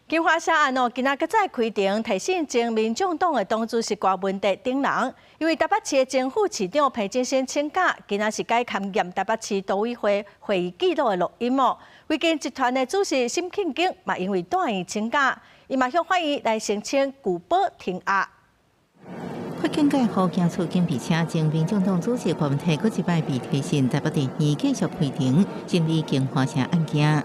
金华社案今仔搁再开庭提醒前民众党的党主席郭文德等人，因为台北市的前副市长裴正先请假，今仔是该勘验台北市都委会会议记录的录音哦。维建集团的主席沈庆景嘛，因为断伊请假，伊嘛向法院来申请拒保停押。法警介后行出警备车，前民众党主席郭文德搁一摆被提审，台北地院继续开庭审理金华社案件。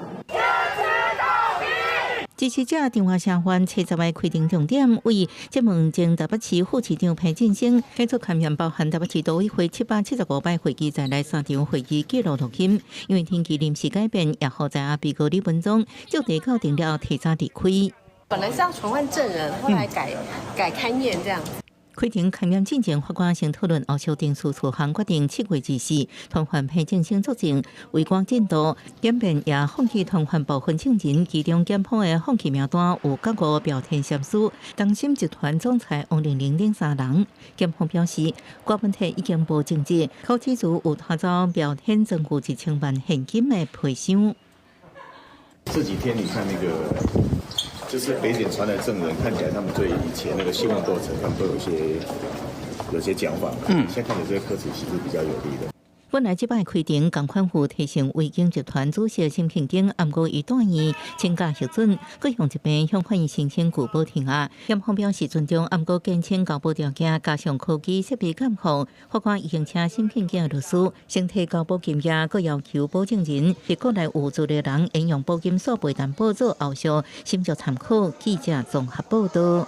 支持者电话声援70个开庭重点为质问前台北市副市长裴振兴，检出勘验包含台北市都委会775摆会议在内3场会议记录录音，因为天气临时改变，也好在被告李文忠就提告定了提早离开。本来是要传唤证人，后来改勘验这样。开庭勘验进前，法官先讨论后修订诉处行决定7月24传唤裴正兴作证，围观进度检辩也放弃传唤部分证人，其中检方的放弃名单有9个表天涉事，东森集团总裁王玲玲等3人。检方表示，郭文德已经无证据，口指出有他遭表天证据1000万现金的赔偿。这几天你看那个。就是北检传来证人，看起来他们对以前那个希望构成，他们都有些讲法。现在看起来这个科词其实比较有利的。本来这摆开庭，共款户提醒维景集团主席沈庆景，暗过伊断议请假核准，各向这边向法院申请拒保停押。检方表示尊重暗过减轻交保条件，加上科技设备监控。法官已经请沈庆景律师先提交保金额，各要求保证人是国内有资的人，应用保金索赔担保做后续，审酌参考。记者综合报道。